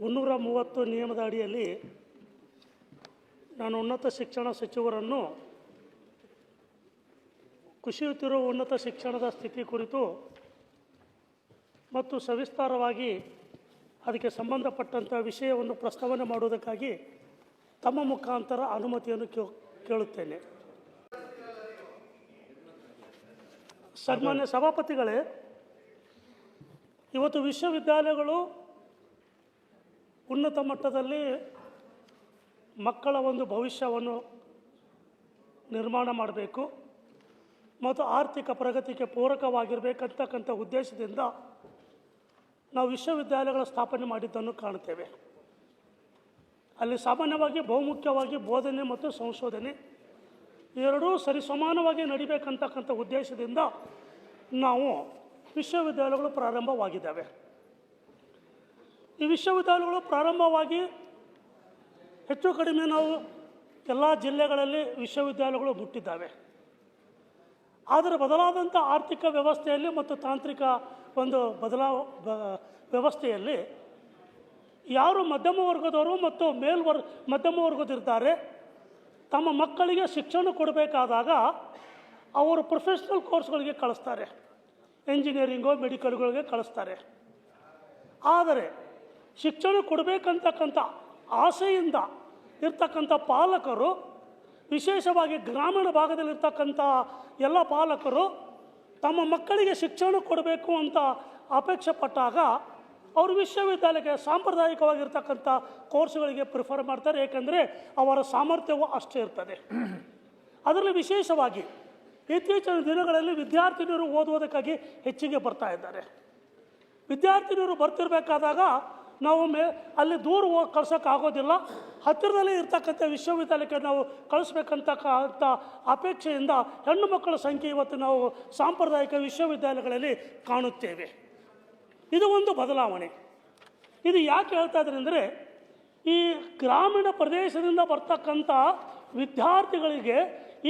330 ನಿಯಮದ ಅಡಿಯಲ್ಲಿ ನಾನು ಉನ್ನತ ಶಿಕ್ಷಣ ಸಚಿವರನ್ನು ಕುಸಿಯುತ್ತಿರುವ ಉನ್ನತ ಶಿಕ್ಷಣದ ಸ್ಥಿತಿ ಕುರಿತು ಮತ್ತು ಸವಿಸ್ತಾರವಾಗಿ ಅದಕ್ಕೆ ಸಂಬಂಧಪಟ್ಟಂಥ ವಿಷಯವನ್ನು ಪ್ರಸ್ತಾವನೆ ಮಾಡುವುದಕ್ಕಾಗಿ ತಮ್ಮ ಮುಖಾಂತರ ಅನುಮತಿಯನ್ನು ಕೇಳುತ್ತೇನೆ. ಸನ್ಮಾನ್ಯ ಸಭಾಪತಿಗಳೇ, ಇವತ್ತು ವಿಶ್ವವಿದ್ಯಾಲಯಗಳು ಉನ್ನತ ಮಟ್ಟದಲ್ಲಿ ಮಕ್ಕಳ ಒಂದು ಭವಿಷ್ಯವನ್ನು ನಿರ್ಮಾಣ ಮಾಡಬೇಕು ಮತ್ತು ಆರ್ಥಿಕ ಪ್ರಗತಿಗೆ ಪೂರಕವಾಗಿರಬೇಕಂತಕ್ಕಂಥ ಉದ್ದೇಶದಿಂದ ನಾವು ವಿಶ್ವವಿದ್ಯಾಲಯಗಳ ಸ್ಥಾಪನೆ ಮಾಡಿದ್ದನ್ನು ಕಾಣುತ್ತೇವೆ. ಅಲ್ಲಿ ಸಾಮಾನ್ಯವಾಗಿ ಬಹುಮುಖ್ಯವಾಗಿ ಬೋಧನೆ ಮತ್ತು ಸಂಶೋಧನೆ ಎರಡೂ ಸರಿಸಮಾನವಾಗಿ ನಡಿಬೇಕಂತಕ್ಕಂಥ ಉದ್ದೇಶದಿಂದ ನಾವು ವಿಶ್ವವಿದ್ಯಾಲಯಗಳು ಪ್ರಾರಂಭವಾಗಿದ್ದಾವೆ. ಈ ವಿಶ್ವವಿದ್ಯಾಲಯಗಳು ಪ್ರಾರಂಭವಾಗಿ ಹೆಚ್ಚು ಕಡಿಮೆ ನಾವು ಎಲ್ಲ ಜಿಲ್ಲೆಗಳಲ್ಲಿ ವಿಶ್ವವಿದ್ಯಾಲಯಗಳು ಮುಟ್ಟಿದ್ದಾವೆ. ಆದರೆ ಬದಲಾದಂಥ ಆರ್ಥಿಕ ವ್ಯವಸ್ಥೆಯಲ್ಲಿ ಮತ್ತು ತಾಂತ್ರಿಕ ಒಂದು ವ್ಯವಸ್ಥೆಯಲ್ಲಿ ಯಾರು ಮಧ್ಯಮ ವರ್ಗದವರು ಮತ್ತು ಮಧ್ಯಮ ವರ್ಗದಿರ್ತಾರೆ ತಮ್ಮ ಮಕ್ಕಳಿಗೆ ಶಿಕ್ಷಣ ಕೊಡಬೇಕಾದಾಗ ಅವರು ಪ್ರೊಫೆಷ್ನಲ್ ಕೋರ್ಸ್ಗಳಿಗೆ ಕಳಿಸ್ತಾರೆ, ಎಂಜಿನಿಯರಿಂಗೋ ಮೆಡಿಕಲ್ಗಳಿಗೆ ಕಳಿಸ್ತಾರೆ. ಆದರೆ ಶಿಕ್ಷಣ ಕೊಡಬೇಕಂತಕ್ಕಂಥ ಆಸೆಯಿಂದ ಇರ್ತಕ್ಕಂಥ ಪಾಲಕರು, ವಿಶೇಷವಾಗಿ ಗ್ರಾಮೀಣ ಭಾಗದಲ್ಲಿರ್ತಕ್ಕಂಥ ಎಲ್ಲ ಪಾಲಕರು ತಮ್ಮ ಮಕ್ಕಳಿಗೆ ಶಿಕ್ಷಣ ಕೊಡಬೇಕು ಅಂತ ಅಪೇಕ್ಷೆ ಪಟ್ಟಾಗ ಅವರು ವಿಶ್ವವಿದ್ಯಾಲಯಕ್ಕೆ ಸಾಂಪ್ರದಾಯಿಕವಾಗಿರ್ತಕ್ಕಂಥ ಕೋರ್ಸ್ಗಳಿಗೆ ಪ್ರಿಫರ್ ಮಾಡ್ತಾರೆ. ಏಕೆಂದರೆ ಅವರ ಸಾಮರ್ಥ್ಯವು ಅಷ್ಟೇ ಇರ್ತದೆ. ಅದರಲ್ಲಿ ವಿಶೇಷವಾಗಿ ಇತ್ತೀಚಿನ ದಿನಗಳಲ್ಲಿ ವಿದ್ಯಾರ್ಥಿನಿಯರು ಓದುವುದಕ್ಕಾಗಿ ಹೆಚ್ಚಿಗೆ ಬರ್ತಾ ಇದ್ದಾರೆ. ವಿದ್ಯಾರ್ಥಿನಿಯರು ಬರ್ತಿರಬೇಕಾದಾಗ ನಾವು ಅಲ್ಲಿ ದೂರ ಹೋಗಿ ಕಳ್ಸೋಕ್ಕಾಗೋದಿಲ್ಲ, ಹತ್ತಿರದಲ್ಲೇ ಇರ್ತಕ್ಕಂಥ ವಿಶ್ವವಿದ್ಯಾಲಯಕ್ಕೆ ನಾವು ಕಳಿಸ್ಬೇಕಂತಕ್ಕಂಥ ಅಪೇಕ್ಷೆಯಿಂದ ಹೆಣ್ಣು ಮಕ್ಕಳ ಸಂಖ್ಯೆ ಇವತ್ತು ನಾವು ಸಾಂಪ್ರದಾಯಿಕ ವಿಶ್ವವಿದ್ಯಾಲಯಗಳಲ್ಲಿ ಕಾಣುತ್ತೇವೆ. ಇದು ಒಂದು ಬದಲಾವಣೆ. ಇದು ಯಾಕೆ ಹೇಳ್ತಾ ಇದ್ದಾರೆ ಅಂದರೆ, ಈ ಗ್ರಾಮೀಣ ಪ್ರದೇಶದಿಂದ ಬರ್ತಕ್ಕಂಥ ವಿದ್ಯಾರ್ಥಿಗಳಿಗೆ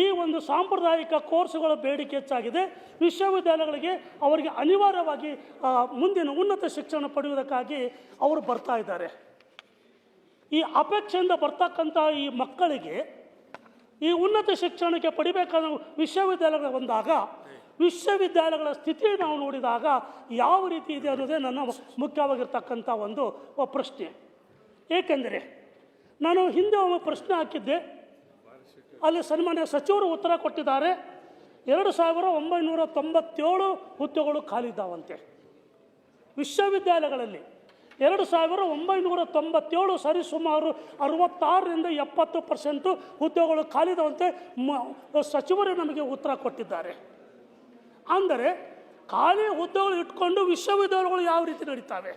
ಈ ಒಂದು ಸಾಂಪ್ರದಾಯಿಕ ಕೋರ್ಸುಗಳ ಬೇಡಿಕೆ ಹೆಚ್ಚಾಗಿದೆ. ವಿಶ್ವವಿದ್ಯಾಲಯಗಳಿಗೆ ಅವರಿಗೆ ಅನಿವಾರ್ಯವಾಗಿ ಮುಂದಿನ ಉನ್ನತ ಶಿಕ್ಷಣ ಪಡೆಯುವುದಕ್ಕಾಗಿ ಅವರು ಬರ್ತಾ ಇದ್ದಾರೆ. ಈ ಅಪೇಕ್ಷೆಯಿಂದ ಬರ್ತಕ್ಕಂಥ ಈ ಮಕ್ಕಳಿಗೆ ಈ ಉನ್ನತ ಶಿಕ್ಷಣಕ್ಕೆ ಪಡಿಬೇಕಾದ ವಿಶ್ವವಿದ್ಯಾಲಯಗಳು ಬಂದಾಗ ವಿಶ್ವವಿದ್ಯಾಲಯಗಳ ಸ್ಥಿತಿ ನಾವು ನೋಡಿದಾಗ ಯಾವ ರೀತಿ ಇದೆ ಅನ್ನೋದೇ ನನ್ನ ಮುಖ್ಯವಾಗಿರ್ತಕ್ಕಂಥ ಒಂದು ಪ್ರಶ್ನೆ. ಏಕೆಂದರೆ ನಾನು ಹಿಂದೆ ಒಮ್ಮೆ ಪ್ರಶ್ನೆ ಹಾಕಿದ್ದೆ, ಅಲ್ಲಿ ಸನ್ಮಾನ್ಯ ಸಚಿವರು ಉತ್ತರ ಕೊಟ್ಟಿದ್ದಾರೆ. 2997 ಹುದ್ದೆಗಳು ಖಾಲಿದ್ದಾವಂತೆ ವಿಶ್ವವಿದ್ಯಾಲಯಗಳಲ್ಲಿ. 2997 ಸರಿಸುಮಾರು 66ರಿಂದ 70% ಹುದ್ದೆಗಳು ಖಾಲಿದ್ದಾವಂತೆ ಸಚಿವರೇ ನಮಗೆ ಉತ್ತರ ಕೊಟ್ಟಿದ್ದಾರೆ. ಅಂದರೆ ಖಾಲಿ ಹುದ್ದೆಗಳು ಇಟ್ಕೊಂಡು ವಿಶ್ವವಿದ್ಯಾಲಯಗಳು ಯಾವ ರೀತಿ ನಡೀತಾವೆ,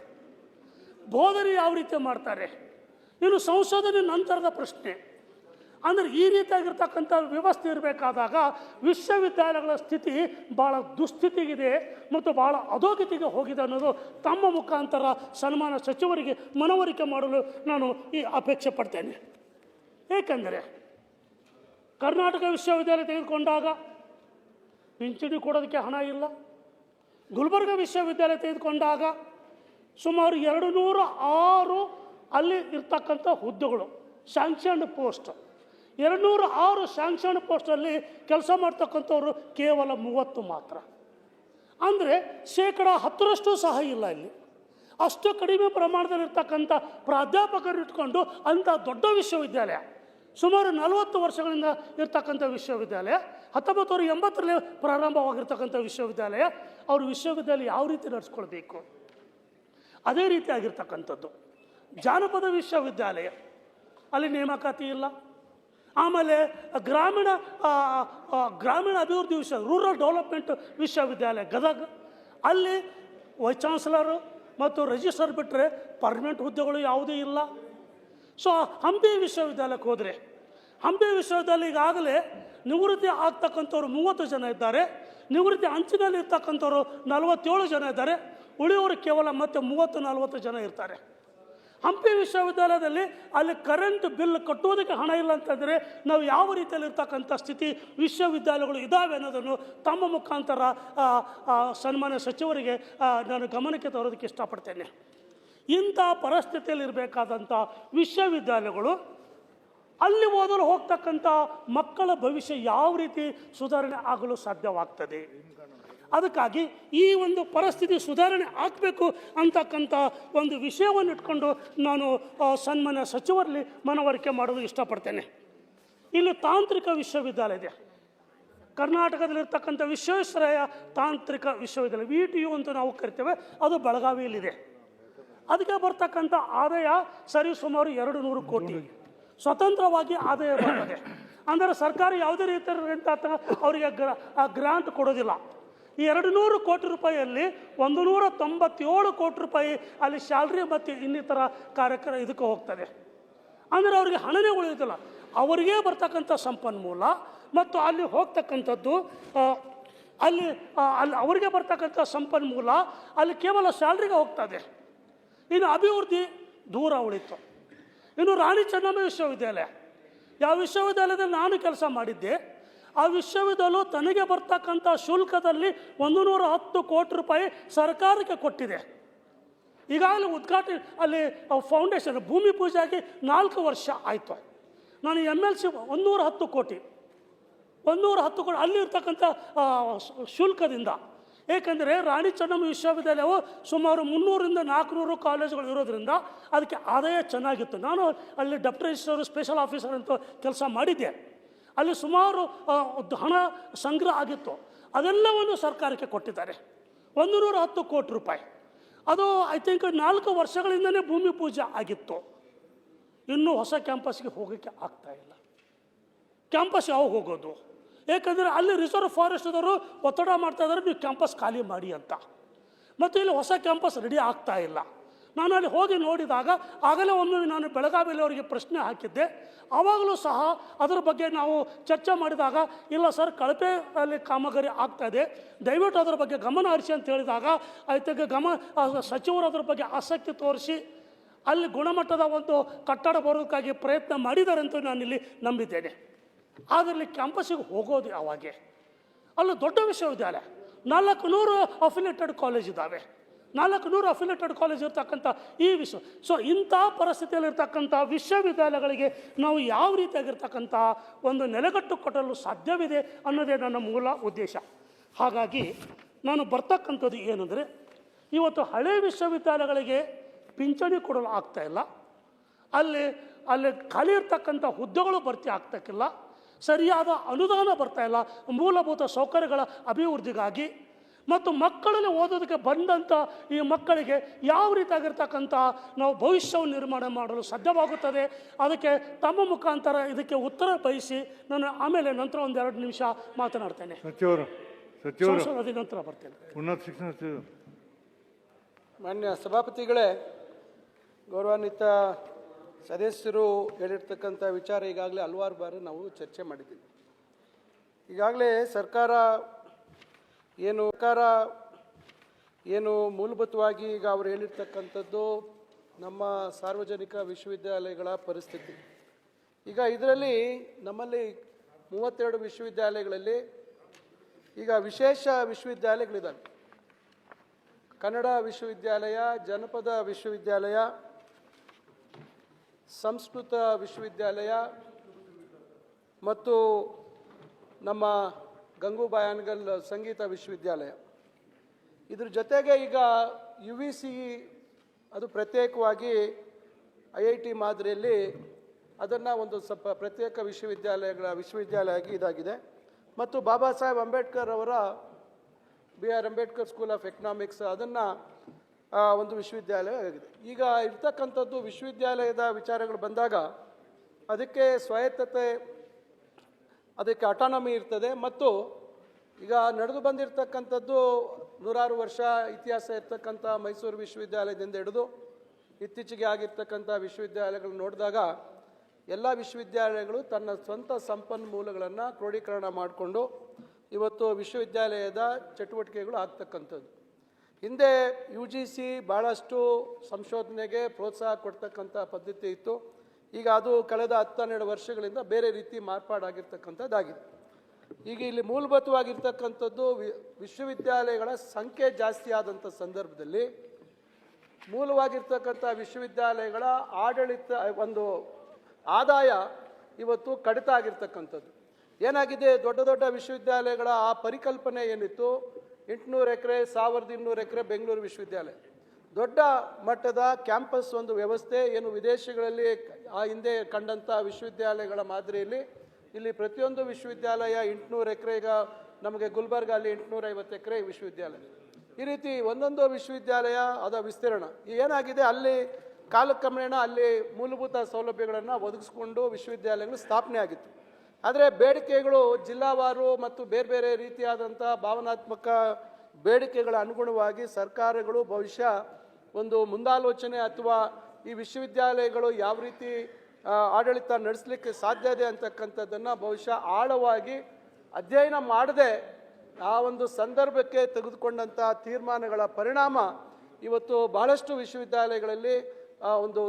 ಬೋಧನೆ ಯಾವ ರೀತಿ ಮಾಡ್ತಾರೆ, ಇನ್ನು ಸಂಶೋಧನೆ ನಂತರದ ಪ್ರಶ್ನೆ. ಅಂದರೆ ಈ ರೀತಿಯಾಗಿರ್ತಕ್ಕಂಥ ವ್ಯವಸ್ಥೆ ಇರಬೇಕಾದಾಗ ವಿಶ್ವವಿದ್ಯಾಲಯಗಳ ಸ್ಥಿತಿ ಭಾಳ ದುಸ್ಥಿತಿಗಿದೆ ಮತ್ತು ಭಾಳ ಅಧೋಗತಿಗೆ ಹೋಗಿದೆ ಅನ್ನೋದು ತಮ್ಮ ಮುಖಾಂತರ ಸನ್ಮಾನ ಸಚಿವರಿಗೆ ಮನವರಿಕೆ ಮಾಡಲು ನಾನು ಈ ಅಪೇಕ್ಷೆ ಪಡ್ತೇನೆ. ಏಕೆಂದರೆ ಕರ್ನಾಟಕ ವಿಶ್ವವಿದ್ಯಾಲಯ ತೆಗೆದುಕೊಂಡಾಗ ಪಿಂಚಣಿ ಕೊಡೋದಕ್ಕೆ ಹಣ ಇಲ್ಲ. ಗುಲ್ಬರ್ಗ ವಿಶ್ವವಿದ್ಯಾಲಯ ತೆಗೆದುಕೊಂಡಾಗ ಸುಮಾರು 206 ಅಲ್ಲಿ ಇರ್ತಕ್ಕಂಥ ಹುದ್ದೆಗಳು ಸ್ಯಾಂಕ್ಷನ್ಡ್ ಪೋಸ್ಟ್, 206 ಸ್ಯಾಂಕ್ಷನ್ಡ್ ಪೋಸ್ಟಲ್ಲಿ ಕೆಲಸ ಮಾಡ್ತಕ್ಕಂಥವ್ರು ಕೇವಲ 30 ಮಾತ್ರ. ಅಂದರೆ 10% ಸಹ ಇಲ್ಲ. ಇಲ್ಲಿ ಅಷ್ಟು ಕಡಿಮೆ ಪ್ರಮಾಣದಲ್ಲಿರ್ತಕ್ಕಂಥ ಪ್ರಾಧ್ಯಾಪಕರು ಇಟ್ಕೊಂಡು ಅಂಥ ದೊಡ್ಡ ವಿಶ್ವವಿದ್ಯಾಲಯ, ಸುಮಾರು 40 ವರ್ಷಗಳಿಂದ ಇರ್ತಕ್ಕಂಥ ವಿಶ್ವವಿದ್ಯಾಲಯ, 1980ರಲ್ಲಿ ಪ್ರಾರಂಭವಾಗಿರ್ತಕ್ಕಂಥ ವಿಶ್ವವಿದ್ಯಾಲಯ, ಅವರು ವಿಶ್ವವಿದ್ಯಾಲಯ ಯಾವ ರೀತಿ ನಡೆಸ್ಕೊಳ್ಬೇಕು ಅದೇ ರೀತಿಯಾಗಿರ್ತಕ್ಕಂಥದ್ದು. ಜಾನಪದ ವಿಶ್ವವಿದ್ಯಾಲಯ ಅಲ್ಲಿ ನೇಮಕಾತಿ ಇಲ್ಲ. ಆಮೇಲೆ ಗ್ರಾಮೀಣ ಅಭಿವೃದ್ಧಿ ರೂರಲ್ ಡೆವಲಪ್ಮೆಂಟ್ ವಿಶ್ವವಿದ್ಯಾಲಯ ಗದಗ, ಅಲ್ಲಿ ವೈಸ್ ಚಾನ್ಸಲರು ಮತ್ತು ರಿಜಿಸ್ಟ್ರಾರ್ ಬಿಟ್ಟರೆ ಪರ್ಮನೆಂಟ್ ಹುದ್ದೆಗಳು ಯಾವುದೂ ಇಲ್ಲ. ಸೊ ಹಂಪಿ ವಿಶ್ವವಿದ್ಯಾಲಯಕ್ಕೆ ಹೋದರೆ, ಹಂಪಿ ವಿಶ್ವವಿದ್ಯಾಲಯ ಈಗಾಗಲೇ ನಿವೃತ್ತಿ ಆಗ್ತಕ್ಕಂಥವ್ರು 30 ಜನ ಇದ್ದಾರೆ, ನಿವೃತ್ತಿ ಅಂಚಿನಲ್ಲಿ ಇರ್ತಕ್ಕಂಥವ್ರು 47 ಜನ ಇದ್ದಾರೆ, ಉಳಿಯೋರು ಕೇವಲ ಮತ್ತೆ 30-40 ಜನ ಇರ್ತಾರೆ. ಹಂಪಿ ವಿಶ್ವವಿದ್ಯಾಲಯದಲ್ಲಿ ಅಲ್ಲಿ ಕರೆಂಟ್ ಬಿಲ್ ಕಟ್ಟುವುದಕ್ಕೆ ಹಣ ಇಲ್ಲ ಅಂತಂದರೆ ನಾವು ಯಾವ ರೀತಿಯಲ್ಲಿ ಇರ್ತಕ್ಕಂಥ ಸ್ಥಿತಿ ವಿಶ್ವವಿದ್ಯಾಲಯಗಳು ಇದ್ದಾವೆ ಅನ್ನೋದನ್ನು ತಮ್ಮ ಮುಖಾಂತರ ಸನ್ಮಾನ್ಯ ಸಚಿವರಿಗೆ ನಾನು ಗಮನಕ್ಕೆ ತರೋದಕ್ಕೆ ಇಷ್ಟಪಡ್ತೇನೆ. ಇಂಥ ಪರಿಸ್ಥಿತಿಯಲ್ಲಿ ಇರಬೇಕಾದಂಥ ವಿಶ್ವವಿದ್ಯಾಲಯಗಳು ಅಲ್ಲಿ ಓದಲು ಹೋಗ್ತಕ್ಕಂಥ ಮಕ್ಕಳ ಭವಿಷ್ಯ ಯಾವ ರೀತಿ ಸುಧಾರಣೆ ಆಗಲು ಸಾಧ್ಯವಾಗ್ತದೆ? ಅದಕ್ಕಾಗಿ ಈ ಒಂದು ಪರಿಸ್ಥಿತಿ ಸುಧಾರಣೆ ಆಗಬೇಕು ಅಂತಕ್ಕಂಥ ಒಂದು ವಿಷಯವನ್ನು ಇಟ್ಕೊಂಡು ನಾನು ಸನ್ಮಾನ್ಯ ಸಚಿವರಲ್ಲಿ ಮನವರಿಕೆ ಮಾಡಲು ಇಷ್ಟಪಡ್ತೇನೆ. ಇಲ್ಲಿ ತಾಂತ್ರಿಕ ವಿಶ್ವವಿದ್ಯಾಲಯ ಇದೆ, ಕರ್ನಾಟಕದಲ್ಲಿರ್ತಕ್ಕಂಥ ವಿಶ್ವೇಶ್ವರಯ್ಯ ತಾಂತ್ರಿಕ ವಿಶ್ವವಿದ್ಯಾಲಯ VTU ಅಂತ ನಾವು ಕರಿತೇವೆ, ಅದು ಬೆಳಗಾವಿಯಲ್ಲಿದೆ. ಅದಕ್ಕೆ ಬರ್ತಕ್ಕಂಥ ಆದಾಯ ಸರಿಸುಮಾರು 200 ಕೋಟಿ ಸ್ವತಂತ್ರವಾಗಿ ಆದಾಯ ಬರ್ತದೆ. ಅಂದರೆ ಸರ್ಕಾರ ಯಾವುದೇ ರೀತಿಯಿಂದ ಅವರಿಗೆ ಗ್ರಾಂಟ್ ಕೊಡೋದಿಲ್ಲ. ಈ 200 ಕೋಟಿ ರೂಪಾಯಿಯಲ್ಲಿ 197 ಕೋಟಿ ರೂಪಾಯಿ ಅಲ್ಲಿ ಸ್ಯಾಲ್ರಿ ಮತ್ತು ಇನ್ನಿತರ ಕಾರ್ಯಕ್ರಮ ಇದಕ್ಕೆ ಹೋಗ್ತದೆ. ಅಂದರೆ ಅವರಿಗೆ ಹಣನೇ ಉಳಿಯೋದಿಲ್ಲ. ಅವರಿಗೇ ಬರ್ತಕ್ಕಂಥ ಸಂಪನ್ಮೂಲ ಮತ್ತು ಅಲ್ಲಿ ಹೋಗ್ತಕ್ಕಂಥದ್ದು ಅಲ್ಲಿ ಅವರಿಗೆ ಬರ್ತಕ್ಕಂಥ ಸಂಪನ್ಮೂಲ ಅಲ್ಲಿ ಕೇವಲ ಸ್ಯಾಲ್ರಿಗೆ ಹೋಗ್ತದೆ. ಇನ್ನು ಅಭಿವೃದ್ಧಿ ದೂರ ಉಳಿತು. ಇನ್ನು ರಾಣಿ ಚೆನ್ನಮ್ಮ ವಿಶ್ವವಿದ್ಯಾಲಯ, ಯಾವ ವಿಶ್ವವಿದ್ಯಾಲಯದಲ್ಲಿ ನಾನು ಕೆಲಸ ಮಾಡಿದ್ದೆ, ಆ ವಿಶ್ವವಿದ್ಯಾಲಯವು ತನಗೆ ಬರ್ತಕ್ಕಂಥ ಶುಲ್ಕದಲ್ಲಿ 110 ಕೋಟಿ ರೂಪಾಯಿ ಸರ್ಕಾರಕ್ಕೆ ಕೊಟ್ಟಿದೆ. ಈಗಾಗಲೇ ಉದ್ಘಾಟನೆ ಅಲ್ಲಿ ಫೌಂಡೇಶನ್ ಭೂಮಿ ಪೂಜೆ ಆಗಿ 4 ವರ್ಷ ಆಯಿತು. ನಾನು MLC 110 ಕೋಟಿ ಅಲ್ಲಿರ್ತಕ್ಕಂಥ ಶುಲ್ಕದಿಂದ. ಏಕೆಂದರೆ ರಾಣಿ ಚೆನ್ನಮ್ಮ ವಿಶ್ವವಿದ್ಯಾಲಯವು ಸುಮಾರು 300ರಿಂದ 400 ಕಾಲೇಜುಗಳು ಇರೋದ್ರಿಂದ ಅದಕ್ಕೆ ಆದಾಯ ಚೆನ್ನಾಗಿತ್ತು. ನಾನು ಅಲ್ಲಿ ಡೆಪ್ಯೂಟಿ ರಿಜಿಸ್ಟ್ರಾರ್ ಸ್ಪೆಷಲ್ ಆಫೀಸರ್ ಅಂತ ಕೆಲಸ ಮಾಡಿದ್ದೆ. ಅಲ್ಲಿ ಸುಮಾರು ಹಣ ಸಂಗ್ರಹ ಆಗಿತ್ತು. ಅದೆಲ್ಲವನ್ನು ಸರ್ಕಾರಕ್ಕೆ ಕೊಟ್ಟಿದ್ದಾರೆ, 110 ಕೋಟಿ ರೂಪಾಯಿ. ಅದು ಐ ಥಿಂಕ್ 4 ವರ್ಷಗಳಿಂದಲೇ ಭೂಮಿ ಪೂಜೆ ಆಗಿತ್ತು. ಇನ್ನೂ ಹೊಸ ಕ್ಯಾಂಪಸ್ಗೆ ಹೋಗೋಕ್ಕೆ ಆಗ್ತಾಯಿಲ್ಲ. ಕ್ಯಾಂಪಸ್ ಯಾವಾಗ ಹೋಗೋದು? ಏಕೆಂದರೆ ಅಲ್ಲಿ ರಿಸರ್ವ್ ಫಾರೆಸ್ಟ್ದವರು ಒತ್ತಡ ಮಾಡ್ತಾ ಇದ್ದಾರೆ, ನೀವು ಕ್ಯಾಂಪಸ್ ಖಾಲಿ ಮಾಡಿ ಅಂತ. ಮತ್ತು ಇಲ್ಲಿ ಹೊಸ ಕ್ಯಾಂಪಸ್ ರೆಡಿ ಆಗ್ತಾ ಇಲ್ಲ. ನಾನು ಅಲ್ಲಿ ಹೋಗಿ ನೋಡಿದಾಗ ಆಗಲೇ ಒಮ್ಮೆ ನಾನು ಬೆಳಗಾವಿಯಲ್ಲಿ ಅವರಿಗೆ ಪ್ರಶ್ನೆ ಹಾಕಿದ್ದೆ. ಆವಾಗಲೂ ಸಹ ಅದರ ಬಗ್ಗೆ ನಾವು ಚರ್ಚೆ ಮಾಡಿದಾಗ, ಇಲ್ಲ ಸರ್ ಕಳಪೆ ಅಲ್ಲಿ ಕಾಮಗಾರಿ ಆಗ್ತಾಯಿದೆ, ದಯವಿಟ್ಟು ಅದರ ಬಗ್ಗೆ ಗಮನ ಹರಿಸಿ ಅಂತ ಹೇಳಿದಾಗ ಆಯ್ತಾಗ ಸಚಿವರು ಅದರ ಬಗ್ಗೆ ಆಸಕ್ತಿ ತೋರಿಸಿ ಅಲ್ಲಿ ಗುಣಮಟ್ಟದ ಒಂದು ಕಟ್ಟಡ ಬರೋದಕ್ಕಾಗಿ ಪ್ರಯತ್ನ ಮಾಡಿದ್ದಾರೆ ಅಂತ ನಾನಿಲ್ಲಿ ನಂಬಿದ್ದೇನೆ. ಆದರೆ ಕ್ಯಾಂಪಸ್ಸಿಗೆ ಹೋಗೋದು ಯಾವಾಗೆ? ಅಲ್ಲೂ ದೊಡ್ಡ ವಿಶ್ವವಿದ್ಯಾಲಯ 400 ಅಫಿಲಿಯೇಟೆಡ್ ಕಾಲೇಜ್ ಇದ್ದಾವೆ. 400 ಅಫಿಲಿಯೇಟೆಡ್ ಕಾಲೇಜ್ ಇರ್ತಕ್ಕಂಥ ಈ ಸೊ ಇಂಥ ಪರಿಸ್ಥಿತಿಯಲ್ಲಿರ್ತಕ್ಕಂಥ ವಿಶ್ವವಿದ್ಯಾಲಯಗಳಿಗೆ ನಾವು ಯಾವ ರೀತಿಯಾಗಿರ್ತಕ್ಕಂಥ ಒಂದು ನೆಲೆಗಟ್ಟು ಕೊಡಲು ಸಾಧ್ಯವಿದೆ ಅನ್ನೋದೇ ನನ್ನ ಮೂಲ ಉದ್ದೇಶ. ಹಾಗಾಗಿ ನಾನು ಬರ್ತಕ್ಕಂಥದ್ದು ಏನಂದರೆ, ಇವತ್ತು ಹಳೆ ವಿಶ್ವವಿದ್ಯಾಲಯಗಳಿಗೆ ಪಿಂಚಣಿ ಕೊಡಲು ಆಗ್ತಾಯಿಲ್ಲ, ಅಲ್ಲಿ ಖಾಲಿ ಇರ್ತಕ್ಕಂಥ ಹುದ್ದೆಗಳು ಭರ್ತಿ ಆಗ್ತಕ್ಕಿಲ್ಲ, ಸರಿಯಾದ ಅನುದಾನ ಬರ್ತಾಯಿಲ್ಲ ಮೂಲಭೂತ ಸೌಕರ್ಯಗಳ ಅಭಿವೃದ್ಧಿಗಾಗಿ. ಮತ್ತು ಮಕ್ಕಳಲ್ಲಿ ಓದೋದಕ್ಕೆ ಬಂದಂಥ ಈ ಮಕ್ಕಳಿಗೆ ಯಾವ ರೀತಿಯಾಗಿರ್ತಕ್ಕಂಥ ನಾವು ಭವಿಷ್ಯವನ್ನು ನಿರ್ಮಾಣ ಮಾಡಲು ಸಾಧ್ಯವಾಗುತ್ತದೆ, ಅದಕ್ಕೆ ತಮ್ಮ ಮುಖಾಂತರ ಇದಕ್ಕೆ ಉತ್ತರ ಬಯಸಿ ನಾನು ಆಮೇಲೆ ನಂತರ 1-2 ನಿಮಿಷ ಮಾತನಾಡ್ತೇನೆ. ಸಂಸದರ ನಂತರ ಬರ್ತೇನೆ. ಉನ್ನತ ಶಿಕ್ಷಣ ಸಚಿವರು. ಮಾನ್ಯ ಸಭಾಪತಿಗಳೇ, ಗೌರವಾನ್ವಿತ ಸದಸ್ಯರು ಹೇಳಿರ್ತಕ್ಕಂಥ ವಿಚಾರ ಈಗಾಗಲೇ ಹಲವಾರು ಬಾರಿ ನಾವು ಚರ್ಚೆ ಮಾಡಿದ್ದೀವಿ. ಈಗಾಗಲೇ ಸರ್ಕಾರ ಏನು ಮೂಲಭೂತವಾಗಿ ಈಗ ಅವರು ಹೇಳಿರ್ತಕ್ಕಂಥದ್ದು ನಮ್ಮ ಸಾರ್ವಜನಿಕ ವಿಶ್ವವಿದ್ಯಾಲಯಗಳ ಪರಿಸ್ಥಿತಿ. ಈಗ ಇದರಲ್ಲಿ ನಮ್ಮಲ್ಲಿ 32 ವಿಶ್ವವಿದ್ಯಾಲಯಗಳಲ್ಲಿ ಈಗ ವಿಶೇಷ ವಿಶ್ವವಿದ್ಯಾಲಯಗಳಿದ್ದಾವೆ. ಕನ್ನಡ ವಿಶ್ವವಿದ್ಯಾಲಯ, ಜನಪದ ವಿಶ್ವವಿದ್ಯಾಲಯ, ಸಂಸ್ಕೃತ ವಿಶ್ವವಿದ್ಯಾಲಯ ಮತ್ತು ನಮ್ಮ ಗಂಗೂಬಾಯಿ ಹಾನಗಲ್ ಸಂಗೀತ ವಿಶ್ವವಿದ್ಯಾಲಯ. ಇದ್ರ ಜೊತೆಗೆ ಈಗ UVC ಅದು ಪ್ರತ್ಯೇಕವಾಗಿ IIT ಮಾದರಿಯಲ್ಲಿ ಅದನ್ನು ಒಂದು ಸ್ವಲ್ಪ ಪ್ರತ್ಯೇಕ ವಿಶ್ವವಿದ್ಯಾಲಯ ಇದಾಗಿದೆ. ಮತ್ತು ಬಾಬಾ ಸಾಹೇಬ್ ಅಂಬೇಡ್ಕರ್ ಅವರ BR Ambedkar school of economics ಅದನ್ನು ಒಂದು ವಿಶ್ವವಿದ್ಯಾಲಯ ಆಗಿದೆ. ಈಗ ಇರ್ತಕ್ಕಂಥದ್ದು ವಿಶ್ವವಿದ್ಯಾಲಯದ ವಿಚಾರಗಳು ಬಂದಾಗ ಅದಕ್ಕೆ ಸ್ವಾಯತ್ತತೆ, ಅದಕ್ಕೆ ಅಟಾನಮಿ ಇರ್ತದೆ. ಮತ್ತು ಈಗ ನಡೆದು ಬಂದಿರತಕ್ಕಂಥದ್ದು 100 ವರ್ಷ ಇತಿಹಾಸ ಇರ್ತಕ್ಕಂಥ ಮೈಸೂರು ವಿಶ್ವವಿದ್ಯಾಲಯದಿಂದ ಹಿಡಿದು ಇತ್ತೀಚೆಗೆ ಆಗಿರ್ತಕ್ಕಂಥ ವಿಶ್ವವಿದ್ಯಾಲಯಗಳು ನೋಡಿದಾಗ ಎಲ್ಲ ವಿಶ್ವವಿದ್ಯಾಲಯಗಳು ತನ್ನ ಸ್ವಂತ ಸಂಪನ್ಮೂಲಗಳನ್ನು ಕ್ರೋಢೀಕರಣ ಮಾಡಿಕೊಂಡು ಇವತ್ತು ವಿಶ್ವವಿದ್ಯಾಲಯದ ಚಟುವಟಿಕೆಗಳು ಆಗ್ತಕ್ಕಂಥದ್ದು. ಹಿಂದೆ UGC ಭಾಳಷ್ಟು ಸಂಶೋಧನೆಗೆ ಪ್ರೋತ್ಸಾಹ ಕೊಡ್ತಕ್ಕಂಥ ಪದ್ಧತಿ ಇತ್ತು. ಈಗ ಅದು ಕಳೆದ 10-12 ವರ್ಷಗಳಿಂದ ಬೇರೆ ರೀತಿ ಮಾರ್ಪಾಡಾಗಿರ್ತಕ್ಕಂಥದ್ದಾಗಿದೆ. ಈಗ ಇಲ್ಲಿ ಮೂಲಭೂತವಾಗಿರ್ತಕ್ಕಂಥದ್ದು ವಿಶ್ವವಿದ್ಯಾಲಯಗಳ ಸಂಖ್ಯೆ ಜಾಸ್ತಿ ಆದಂಥ ಸಂದರ್ಭದಲ್ಲಿ ಮೂಲವಾಗಿರ್ತಕ್ಕಂಥ ವಿಶ್ವವಿದ್ಯಾಲಯಗಳ ಆಡಳಿತ ಒಂದು ಆದಾಯ ಇವತ್ತು ಕಡಿತ ಆಗಿರ್ತಕ್ಕಂಥದ್ದು. ಏನಾಗಿದೆ, ದೊಡ್ಡ ದೊಡ್ಡ ವಿಶ್ವವಿದ್ಯಾಲಯಗಳ ಆ ಪರಿಕಲ್ಪನೆ ಏನಿತ್ತು, 800 ಎಕರೆ 1200 ಎಕರೆ ಬೆಂಗಳೂರು ವಿಶ್ವವಿದ್ಯಾಲಯ ದೊಡ್ಡ ಮಟ್ಟದ ಕ್ಯಾಂಪಸ್ ಒಂದು ವ್ಯವಸ್ಥೆ ಏನು ವಿದೇಶಗಳಲ್ಲಿ ಆ ಹಿಂದೆ ಕಂಡಂಥ ವಿಶ್ವವಿದ್ಯಾಲಯಗಳ ಮಾದರಿಯಲ್ಲಿ ಇಲ್ಲಿ ಪ್ರತಿಯೊಂದು ವಿಶ್ವವಿದ್ಯಾಲಯ 800 ಎಕರೆ, ಈಗ ನಮಗೆ ಗುಲ್ಬರ್ಗಲ್ಲಿ 850 ಎಕರೆ ವಿಶ್ವವಿದ್ಯಾಲಯ. ಈ ರೀತಿ ಒಂದೊಂದು ವಿಶ್ವವಿದ್ಯಾಲಯ ಅದರ ವಿಸ್ತೀರ್ಣ ಏನಾಗಿದೆ, ಅಲ್ಲಿ ಕಾಲಕ್ರಮೇಣ ಅಲ್ಲಿ ಮೂಲಭೂತ ಸೌಲಭ್ಯಗಳನ್ನು ಒದಗಿಸ್ಕೊಂಡು ವಿಶ್ವವಿದ್ಯಾಲಯಗಳು ಸ್ಥಾಪನೆ ಆಗಿತ್ತು. ಆದರೆ ಬೇಡಿಕೆಗಳು ಜಿಲ್ಲಾವಾರು ಮತ್ತು ಬೇರೆ ಬೇರೆ ರೀತಿಯಾದಂಥ ಭಾವನಾತ್ಮಕ ಬೇಡಿಕೆಗಳ ಅನುಗುಣವಾಗಿ ಸರ್ಕಾರಗಳು ಬಹುಶಃ ಒಂದು ಮುಂದಾಲೋಚನೆ ಅಥವಾ ಈ ವಿಶ್ವವಿದ್ಯಾಲಯಗಳು ಯಾವ ರೀತಿ ಆಡಳಿತ ನಡೆಸಲಿಕ್ಕೆ ಸಾಧ್ಯ ಇದೆ ಅಂತಕ್ಕಂಥದ್ದನ್ನು ಬಹುಶಃ ಆಳವಾಗಿ ಅಧ್ಯಯನ ಮಾಡದೆ ಆ ಒಂದು ಸಂದರ್ಭಕ್ಕೆ ತೆಗೆದುಕೊಂಡಂಥ ತೀರ್ಮಾನಗಳ ಪರಿಣಾಮ ಇವತ್ತು ಬಹಳಷ್ಟು ವಿಶ್ವವಿದ್ಯಾಲಯಗಳಲ್ಲಿ ಒಂದು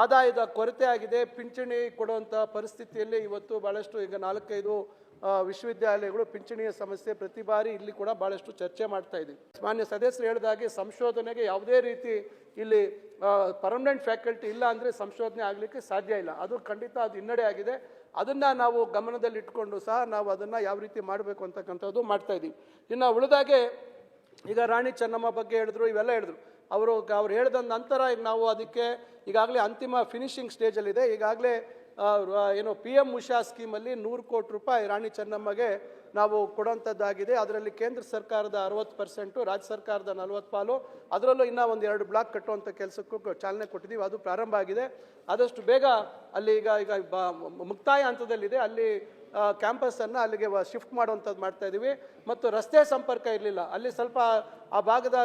ಆದಾಯದ ಕೊರತೆ ಆಗಿದೆ. ಪಿಂಚಣಿ ಕೊಡುವಂಥ ಪರಿಸ್ಥಿತಿಯಲ್ಲಿ ಇವತ್ತು ಭಾಳಷ್ಟು ಈಗ 4-5 ವಿಶ್ವವಿದ್ಯಾಲಯಗಳು ಪಿಂಚಣಿಯ ಸಮಸ್ಯೆ ಪ್ರತಿ ಬಾರಿ ಇಲ್ಲಿ ಕೂಡ ಭಾಳಷ್ಟು ಚರ್ಚೆ ಮಾಡ್ತಾ ಇದ್ದೀವಿ. ಮಾನ್ಯ ಸದಸ್ಯರು ಹೇಳಿದಾಗೆ ಸಂಶೋಧನೆಗೆ ಯಾವುದೇ ರೀತಿ ಇಲ್ಲಿ ಪರ್ಮನೆಂಟ್ ಫ್ಯಾಕಲ್ಟಿ ಇಲ್ಲ ಅಂದರೆ ಸಂಶೋಧನೆ ಆಗಲಿಕ್ಕೆ ಸಾಧ್ಯ ಇಲ್ಲ. ಅದು ಖಂಡಿತ ಅದು ಹಿನ್ನಡೆ ಆಗಿದೆ. ಅದನ್ನು ನಾವು ಗಮನದಲ್ಲಿ ಇಟ್ಕೊಂಡು ಸಹ ನಾವು ಅದನ್ನು ಯಾವ ರೀತಿ ಮಾಡಬೇಕು ಅಂತಕ್ಕಂಥದ್ದು ಮಾಡ್ತಾ ಇದ್ದೀವಿ. ಇನ್ನು ಉಳಿದಾಗೆ ಈಗ ರಾಣಿ ಚೆನ್ನಮ್ಮ ಬಗ್ಗೆ ಹೇಳಿದ್ರು, ಇವೆಲ್ಲ ಹೇಳಿದ್ರು. ಅವ್ರು ಹೇಳಿದ ನಂತರ ಈಗ ನಾವು ಅದಕ್ಕೆ ಈಗಾಗಲೇ ಅಂತಿಮ ಫಿನಿಶಿಂಗ್ ಸ್ಟೇಜಲ್ಲಿದೆ. ಈಗಾಗಲೇ ಏನು PM ಉಷಾ ಸ್ಕೀಮಲ್ಲಿ 100 ಕೋಟಿ ರೂಪಾಯಿ ರಾಣಿ ಚೆನ್ನಮ್ಮಗೆ ನಾವು ಕೊಡುವಂಥದ್ದಾಗಿದೆ. ಅದರಲ್ಲಿ ಕೇಂದ್ರ ಸರ್ಕಾರದ 60%, ರಾಜ್ಯ ಸರ್ಕಾರದ 40 ಪಾಲು, ಅದರಲ್ಲೂ ಇನ್ನೂ 1-2 ಬ್ಲಾಕ್ ಕಟ್ಟುವಂಥ ಕೆಲಸಕ್ಕೂ ಚಾಲನೆ ಕೊಟ್ಟಿದ್ದೀವಿ. ಅದು ಪ್ರಾರಂಭ ಆಗಿದೆ. ಆದಷ್ಟು ಬೇಗ ಅಲ್ಲಿ ಈಗ ಮುಕ್ತಾಯ ಹಂತದಲ್ಲಿದೆ. ಅಲ್ಲಿ ಕ್ಯಾಂಪಸನ್ನು ಅಲ್ಲಿಗೆ ಶಿಫ್ಟ್ ಮಾಡುವಂಥದ್ದು ಮಾಡ್ತಾ ಇದ್ದೀವಿ. ಮತ್ತು ರಸ್ತೆ ಸಂಪರ್ಕ ಇರಲಿಲ್ಲ ಅಲ್ಲಿ, ಸ್ವಲ್ಪ ಆ ಭಾಗದ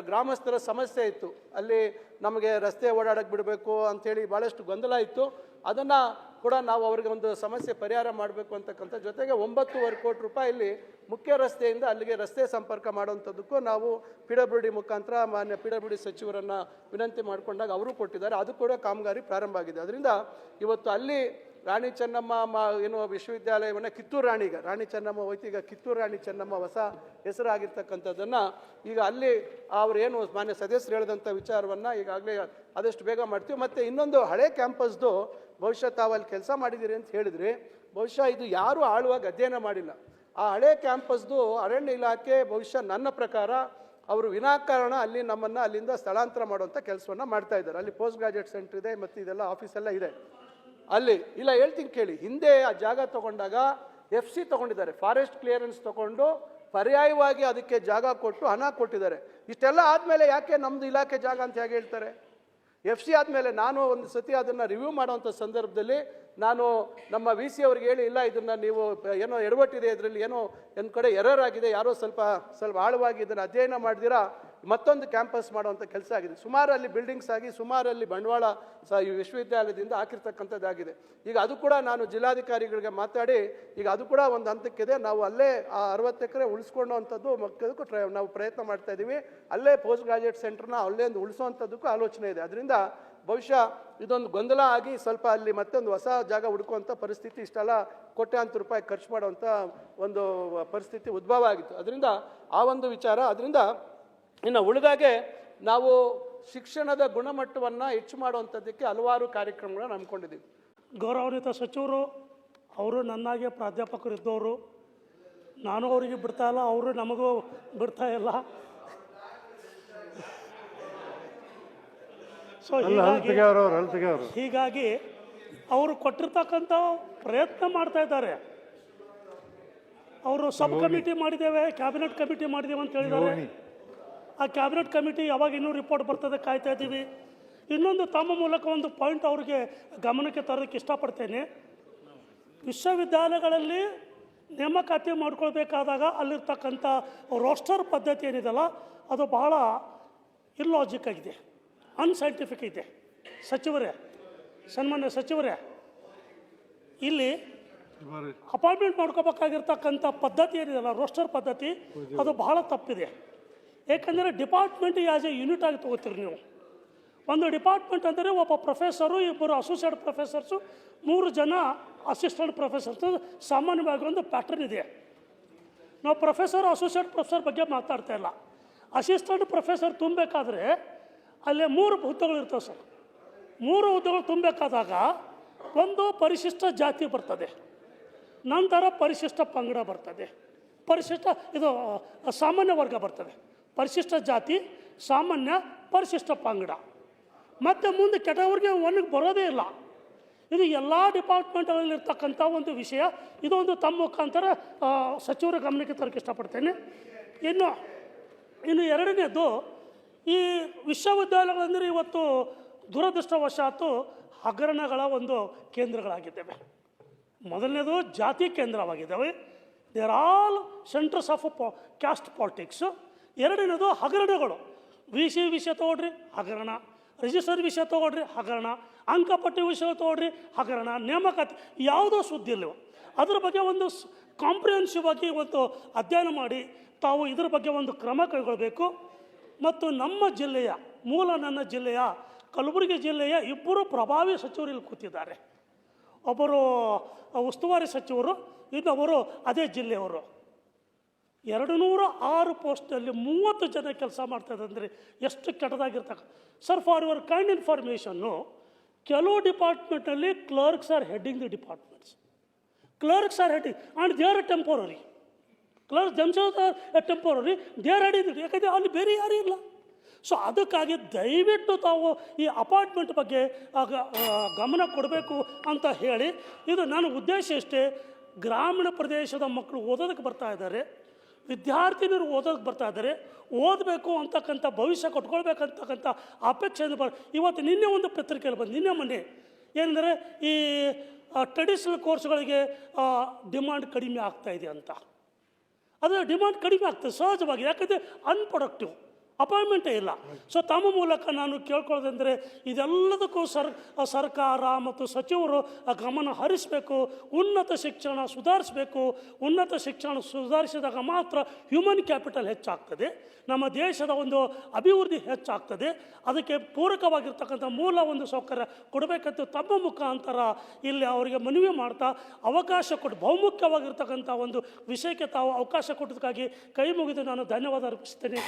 ಗ್ರಾಮಸ್ಥರ ಸಮಸ್ಯೆ ಇತ್ತು. ಅಲ್ಲಿ ನಮಗೆ ರಸ್ತೆ ಓಡಾಡಕ್ಕೆ ಬಿಡಬೇಕು ಅಂಥೇಳಿ ಭಾಳಷ್ಟು ಗೊಂದಲ ಇತ್ತು. ಅದನ್ನು ಕೂಡ ನಾವು ಅವರಿಗೆ ಒಂದು ಸಮಸ್ಯೆ ಪರಿಹಾರ ಮಾಡಬೇಕು ಅಂತಕ್ಕಂಥ ಜೊತೆಗೆ 9.25 ಕೋಟಿ ರೂಪಾಯಿ ಇಲ್ಲಿ ಮುಖ್ಯ ರಸ್ತೆಯಿಂದ ಅಲ್ಲಿಗೆ ರಸ್ತೆ ಸಂಪರ್ಕ ಮಾಡುವಂಥದ್ದಕ್ಕೂ ನಾವು PWD ಮುಖಾಂತರ ಮಾನ್ಯ PWD ಸಚಿವರನ್ನು ವಿನಂತಿ ಮಾಡಿಕೊಂಡಾಗ ಅವರು ಕೊಟ್ಟಿದ್ದಾರೆ. ಅದು ಕೂಡ ಕಾಮಗಾರಿ ಪ್ರಾರಂಭ ಆಗಿದೆ. ಅದರಿಂದ ಇವತ್ತು ಅಲ್ಲಿ ರಾಣಿ ಚೆನ್ನಮ್ಮ ಏನು ವಿಶ್ವವಿದ್ಯಾಲಯವನ್ನು ಕಿತ್ತೂರು ರಾಣಿ ಚೆನ್ನಮ್ಮ ಹೋಯ್ತು, ಈಗ ಕಿತ್ತೂರು ರಾಣಿ ಚೆನ್ನಮ್ಮ ಹೊಸ ಹೆಸರಾಗಿರ್ತಕ್ಕಂಥದ್ದನ್ನು ಈಗ ಅಲ್ಲಿ ಅವರು ಏನು ಮಾನ್ಯ ಸದಸ್ಯರು ಹೇಳಿದಂಥ ವಿಚಾರವನ್ನು ಈಗಾಗಲೇ ಆದಷ್ಟು ಬೇಗ ಮಾಡ್ತೀವಿ. ಮತ್ತು ಇನ್ನೊಂದು ಹಳೆ ಕ್ಯಾಂಪಸ್ದು ಬಹುಶಃ ತಾವಲ್ಲಿ ಕೆಲಸ ಮಾಡಿದ್ದೀರಿ ಅಂತ ಹೇಳಿದ್ರಿ. ಬಹುಶಃ ಇದು ಯಾರೂ ಆಳುವಾಗಿ ಅಧ್ಯಯನ ಮಾಡಿಲ್ಲ. ಆ ಹಳೆ ಕ್ಯಾಂಪಸ್ದು ಅರಣ್ಯ ಇಲಾಖೆ ಬಹುಶಃ ನನ್ನ ಪ್ರಕಾರ ಅವರು ವಿನಾಕಾರಣ ಅಲ್ಲಿ ನಮ್ಮನ್ನು ಅಲ್ಲಿಂದ ಸ್ಥಳಾಂತರ ಮಾಡುವಂಥ ಕೆಲಸವನ್ನು ಮಾಡ್ತಾ ಇದ್ದಾರೆ. ಅಲ್ಲಿ ಪೋಸ್ಟ್ ಗ್ರಾಜುಯೇಟ್ ಸೆಂಟರ್ ಇದೆ ಮತ್ತು ಇದೆಲ್ಲ ಆಫೀಸೆಲ್ಲ ಇದೆ ಅಲ್ಲಿ. ಇಲ್ಲ ಹೇಳ್ತೀನಿ ಕೇಳಿ, ಹಿಂದೆ ಆ ಜಾಗ ತೊಗೊಂಡಾಗ FC ತೊಗೊಂಡಿದ್ದಾರೆ, ಫಾರೆಸ್ಟ್ ಕ್ಲಿಯರೆನ್ಸ್ ತೊಗೊಂಡು ಪರ್ಯಾಯವಾಗಿ ಅದಕ್ಕೆ ಜಾಗ ಕೊಟ್ಟು ಹಣ ಕೊಟ್ಟಿದ್ದಾರೆ. ಇಷ್ಟೆಲ್ಲ ಆದಮೇಲೆ ಯಾಕೆ ನಮ್ಮದು ಇಲಾಖೆ ಜಾಗ ಅಂತ ಹೇಗೆ ಹೇಳ್ತಾರೆ? FC ಆದಮೇಲೆ ನಾನು ಒಂದು ಸತಿ ಅದನ್ನು ರಿವ್ಯೂ ಮಾಡೋವಂಥ ಸಂದರ್ಭದಲ್ಲಿ ನಾನು ನಮ್ಮ VC ಅವ್ರಿಗೆ ಹೇಳಿ, ಇಲ್ಲ ಇದನ್ನು ನೀವು ಏನೋ ಎಡವಟ್ಟಿದೆ, ಇದರಲ್ಲಿ ಏನೋ ಒಂದು ಕಡೆ ಎರರ್ ಆಗಿದೆ, ಯಾರೋ ಸ್ವಲ್ಪ ಆಳವಾಗಿ ಇದನ್ನು ಅಧ್ಯಯನ ಮಾಡಿದಿರಾ ಮತ್ತೊಂದು ಕ್ಯಾಂಪಸ್ ಮಾಡುವಂಥ ಕೆಲಸ ಆಗಿದೆ. ಸುಮಾರು ಅಲ್ಲಿ ಬಿಲ್ಡಿಂಗ್ಸ್ ಆಗಿ ಸುಮಾರಲ್ಲಿ ಬಂಡವಾಳ ಈ ವಿಶ್ವವಿದ್ಯಾಲಯದಿಂದ ಹಾಕಿರ್ತಕ್ಕಂಥದ್ದಾಗಿದೆ. ಈಗ ಅದು ಕೂಡ ನಾನು ಜಿಲ್ಲಾಧಿಕಾರಿಗಳಿಗೆ ಮಾತಾಡಿ ಈಗ ಅದು ಕೂಡ ಒಂದು ಹಂತಕ್ಕಿದೆ. ನಾವು ಅಲ್ಲೇ ಆ 60 ಎಕರೆ ಉಳಿಸ್ಕೊಳ್ಳೋವಂಥದ್ದು ಮಕ್ಕಳಕ್ಕೂ ನಾವು ಪ್ರಯತ್ನ ಮಾಡ್ತಾ ಇದ್ದೀವಿ. ಅಲ್ಲೇ ಪೋಸ್ಟ್ ಗ್ರಾಜುಯೇಟ್ ಸೆಂಟರ್ನ ಅಲ್ಲೇ ಒಂದು ಉಳಿಸೋವಂಥದ್ದಕ್ಕೂ ಆಲೋಚನೆ ಇದೆ. ಅದರಿಂದ ಬಹುಶಃ ಇದೊಂದು ಗೊಂದಲ ಆಗಿ ಸ್ವಲ್ಪ ಅಲ್ಲಿ ಮತ್ತೊಂದು ಹೊಸ ಜಾಗ ಹುಡುಕುವಂಥ ಪರಿಸ್ಥಿತಿ, ಇಷ್ಟೆಲ್ಲ ಕೋಟ್ಯಾಂತರ ರೂಪಾಯಿ ಖರ್ಚು ಮಾಡುವಂಥ ಒಂದು ಪರಿಸ್ಥಿತಿ ಉದ್ಭವ ಆಗಿತ್ತು. ಅದರಿಂದ ಆ ಒಂದು ವಿಚಾರ. ಅದರಿಂದ ಇನ್ನು ಉಳಿದಾಗೆ ನಾವು ಶಿಕ್ಷಣದ ಗುಣಮಟ್ಟವನ್ನು ಹೆಚ್ಚು ಮಾಡುವಂಥದ್ದಕ್ಕೆ ಹಲವಾರು ಕಾರ್ಯಕ್ರಮಗಳನ್ನ ಹಮ್ಮಿಕೊಂಡಿದ್ದೀವಿ. ಗೌರವಾನ್ವಿತ ಸಚಿವರು ಅವರು ನನ್ನಾಗೆ ಪ್ರಾಧ್ಯಾಪಕರು ಇದ್ದವರು, ನಾನು ಅವರಿಗೆ ಬಿಡ್ತಾ ಇಲ್ಲ, ಅವರು ನಮಗೂ ಬಿಡ್ತಾ ಇಲ್ಲ. ಸೊ ಹೀಗಾಗಿ ಅವರು ಕೊಟ್ಟಿರ್ತಕ್ಕಂಥ ಪ್ರಯತ್ನ ಮಾಡ್ತಾ ಇದ್ದಾರೆ. ಅವರು ಸಬ್ ಕಮಿಟಿ ಮಾಡಿದ್ದೇವೆ, ಕ್ಯಾಬಿನೆಟ್ ಕಮಿಟಿ ಮಾಡಿದ್ದೇವೆ ಅಂತ ಹೇಳಿದ್ದಾರೆ. ಆ ಕ್ಯಾಬಿನೆಟ್ ಕಮಿಟಿ ಯಾವಾಗ ಇನ್ನೂ ರಿಪೋರ್ಟ್ ಬರ್ತದೆ ಕಾಯ್ತಾ ಇದ್ದೀವಿ. ಇನ್ನೊಂದು ತಮ್ಮ ಮೂಲಕ ಒಂದು ಪಾಯಿಂಟ್ ಅವ್ರಿಗೆ ಗಮನಕ್ಕೆ ತರೋದಕ್ಕೆ ಇಷ್ಟಪಡ್ತೇನೆ. ವಿಶ್ವವಿದ್ಯಾಲಯಗಳಲ್ಲಿ ನೇಮಕಾತಿ ಮಾಡ್ಕೊಳ್ಬೇಕಾದಾಗ ಅಲ್ಲಿರ್ತಕ್ಕಂಥ ರೋಸ್ಟರ್ ಪದ್ಧತಿ ಏನಿದೆಯಲ್ಲ ಅದು ಬಹಳ ಇಲ್ಲಾಜಿಕ್ ಆಗಿದೆ, ಅನ್ಸೈಂಟಿಫಿಕ್ ಇದೆ. ಸಚಿವರೇ, ಸನ್ಮಾನ್ಯ ಸಚಿವರೇ, ಇಲ್ಲಿ ಅಪಾಯಿಂಟ್ಮೆಂಟ್ ಮಾಡ್ಕೋಬೇಕಾಗಿರ್ತಕ್ಕಂಥ ಪದ್ಧತಿ ಏನಿದೆಯಲ್ಲ ರೋಸ್ಟರ್ ಪದ್ಧತಿ ಅದು ಬಹಳ ತಪ್ಪಿದೆ. ಏಕೆಂದರೆ ಡಿಪಾರ್ಟ್ಮೆಂಟ್ ಆ್ಯಸ್ ಎ ಯೂನಿಟ್ ಆಗಿ ತೊಗೋತೀರಿ ನೀವು. ಒಂದು ಡಿಪಾರ್ಟ್ಮೆಂಟ್ ಅಂದರೆ ಒಬ್ಬ ಪ್ರೊಫೆಸರು, 2 ಅಸೋಸಿಯೇಟ್ ಪ್ರೊಫೆಸರ್ಸು, 3 ಜನ ಅಸಿಸ್ಟೆಂಟ್ ಪ್ರೊಫೆಸರ್ಸು, ಸಾಮಾನ್ಯವಾಗಿ ಒಂದು ಪ್ಯಾಟ್ರನ್ ಇದೆ. ನಾವು ಪ್ರೊಫೆಸರ್ ಅಸೋಸಿಯೇಟ್ ಪ್ರೊಫೆಸರ್ ಬಗ್ಗೆ ಮಾತಾಡ್ತಾ ಇಲ್ಲ. ಅಸಿಸ್ಟೆಂಟ್ ಪ್ರೊಫೆಸರ್ ತುಂಬಬೇಕಾದ್ರೆ ಅಲ್ಲೇ 3 ಹುದ್ದೆಗಳು ಇರ್ತವೆ ಸರ್. 3 ಹುದ್ದೆಗಳು ತುಂಬಬೇಕಾದಾಗ ಒಂದು ಪರಿಶಿಷ್ಟ ಜಾತಿ ಬರ್ತದೆ, ನಂತರ ಪರಿಶಿಷ್ಟ ಪಂಗಡ ಬರ್ತದೆ, ಇದು ಸಾಮಾನ್ಯ ವರ್ಗ ಬರ್ತದೆ, ಪರಿಶಿಷ್ಟ ಜಾತಿ, ಸಾಮಾನ್ಯ, ಪರಿಶಿಷ್ಟ ಪಂಗಡ. ಮತ್ತು ಮುಂದೆ ಕೆಟಗರಿಗೆ 1ಗೆ ಬರೋದೇ ಇಲ್ಲ. ಇದು ಎಲ್ಲ ಡಿಪಾರ್ಟ್ಮೆಂಟ್ಗಳಲ್ಲಿ ಇರ್ತಕ್ಕಂಥ ಒಂದು ವಿಷಯ. ಇದೊಂದು ತಮ್ಮ ಮುಖಾಂತರ ಸಚಿವರ ಗಮನಕ್ಕೆ ತರಕ್ಕೆ ಇಷ್ಟಪಡ್ತೇನೆ. ಇನ್ನು ಎರಡನೇದು, ಈ ವಿಶ್ವವಿದ್ಯಾಲಯಗಳಂದರೆ ಇವತ್ತು ದುರದೃಷ್ಟವಶಾತ್ತು ಹಗರಣಗಳ ಒಂದು ಕೇಂದ್ರಗಳಾಗಿದ್ದಾವೆ. ಮೊದಲನೇದು ಜಾತಿ ಕೇಂದ್ರವಾಗಿದ್ದಾವೆ, they are all centres of caste politics. ಎರಡನೇದು ಹಗರಣಗಳು, ವಿಷಯ ತೊಗೊಳ್ರಿ ಹಗರಣ, ರಿಜಿಸ್ಟರ್ ವಿಷಯ ತೊಗೊಳ್ರಿ ಹಗರಣ, ಅಂಕಪಟ್ಟಿ ವಿಷಯ ತೊಗೊಳ್ರಿ ಹಗರಣ, ನೇಮಕಾತಿ ಯಾವುದೋ ಸುದ್ದಿ ಇಲ್ಲವ. ಅದ್ರ ಬಗ್ಗೆ ಒಂದು ಕಾಂಪ್ರಿಹೆನ್ಸಿವ್ ಆಗಿ ಒಂದು ಅಧ್ಯಯನ ಮಾಡಿ ತಾವು ಇದ್ರ ಬಗ್ಗೆ ಒಂದು ಕ್ರಮ ಕೈಗೊಳ್ಳಬೇಕು. ಮತ್ತು ನಮ್ಮ ಜಿಲ್ಲೆಯ ನನ್ನ ಜಿಲ್ಲೆಯ ಕಲಬುರಗಿ ಜಿಲ್ಲೆಯ 2 ಪ್ರಭಾವಿ ಸಚಿವರು ಇಲ್ಲಿ ಕೂತಿದ್ದಾರೆ. ಒಬ್ಬರು ಉಸ್ತುವಾರಿ ಸಚಿವರು, ಇನ್ನೊಬ್ಬರು ಅದೇ ಜಿಲ್ಲೆಯವರು. 206 ಪೋಸ್ಟಲ್ಲಿ 30 ಜನ ಕೆಲಸ ಮಾಡ್ತಾಯಿದೆ ಅಂದರೆ ಎಷ್ಟು ಕೆಟ್ಟದಾಗಿರ್ತಕ್ಕ. ಸರ್, ಫಾರ್ ಯುವರ್ ಕೈಂಡ್ ಇನ್ಫಾರ್ಮೇಷನ್ನು, ಕೆಲವು ಡಿಪಾರ್ಟ್ಮೆಂಟಲ್ಲಿ clerks are heading the departments. Clerks are heading and they are temporary. Clerks themselves are temporary, they are heading. ಯಾಕಂದರೆ ಅಲ್ಲಿ ಬೇರೆ ಯಾರೂ ಇಲ್ಲ. ಸೊ ಅದಕ್ಕಾಗಿ ದಯವಿಟ್ಟು ತಾವು ಈ ಅಪಾರ್ಟ್ಮೆಂಟ್ ಬಗ್ಗೆ ಗಮನ ಕೊಡಬೇಕು ಅಂತ ಹೇಳಿ, ಇದು ನನ್ನ ಉದ್ದೇಶ ಇಷ್ಟೇ. ಗ್ರಾಮೀಣ ಪ್ರದೇಶದ ಮಕ್ಕಳು ಓದೋದಕ್ಕೆ ಬರ್ತಾ ಇದ್ದಾರೆ, ವಿದ್ಯಾರ್ಥಿನಿಯರು ಓದೋದಕ್ಕೆ ಬರ್ತಾ ಇದ್ದಾರೆ, ಓದಬೇಕು ಅಂತಕ್ಕಂಥ ಭವಿಷ್ಯ ಕೊಟ್ಕೊಳ್ಬೇಕಂತಕ್ಕಂಥ ಅಪೇಕ್ಷೆಯಿಂದ ಇವತ್ತು ನಿನ್ನೆ ಒಂದು ಪತ್ರಿಕೆಯಲ್ಲಿ ಬಂದು, ನಿನ್ನೆ ಮೊನ್ನೆ ಏನಂದರೆ ಈ ಟ್ರೆಡಿಷನಲ್ ಕೋರ್ಸ್ಗಳಿಗೆ ಡಿಮಾಂಡ್ ಕಡಿಮೆ ಆಗ್ತಾಯಿದೆ ಅಂತ. ಅದು ಡಿಮಾಂಡ್ ಕಡಿಮೆ ಆಗ್ತದೆ ಸಹಜವಾಗಿ, ಯಾಕಂದರೆ ಅನ್ಪ್ರೊಡಕ್ಟಿವ್, ಅಪಾಯಿಂಟ್ಮೆಂಟೇ ಇಲ್ಲ. ಸೊ ತಮ್ಮ ಮೂಲಕ ನಾನು ಕೇಳ್ಕೊಳ್ಳೋದಂದರೆ ಇದೆಲ್ಲದಕ್ಕೂ ಸರ್ಕಾರ ಮತ್ತು ಸಚಿವರು ಗಮನ ಹರಿಸಬೇಕು. ಉನ್ನತ ಶಿಕ್ಷಣ ಸುಧಾರಿಸಬೇಕು. ಉನ್ನತ ಶಿಕ್ಷಣ ಸುಧಾರಿಸಿದಾಗ ಮಾತ್ರ ಹ್ಯೂಮನ್ ಕ್ಯಾಪಿಟಲ್ ಹೆಚ್ಚಾಗ್ತದೆ, ನಮ್ಮ ದೇಶದ ಒಂದು ಅಭಿವೃದ್ಧಿ ಹೆಚ್ಚಾಗ್ತದೆ. ಅದಕ್ಕೆ ಪೂರಕವಾಗಿರ್ತಕ್ಕಂಥ ಮೂಲ ಒಂದು ಸೌಕರ್ಯ ಕೊಡಬೇಕಂತ ತಮ್ಮ ಮುಖಾಂತರ ಇಲ್ಲಿ ಅವರಿಗೆ ಮನವಿ ಮಾಡ್ತಾ ಅವಕಾಶ ಕೊಟ್ಟು, ಬಹುಮುಖ್ಯವಾಗಿರ್ತಕ್ಕಂಥ ಒಂದು ವಿಷಯಕ್ಕೆ ತಾವು ಅವಕಾಶ ಕೊಟ್ಟದಕ್ಕಾಗಿ ಕೈ ಮುಗಿದು ನಾನು ಧನ್ಯವಾದ ಅರ್ಪಿಸ್ತೇನೆ.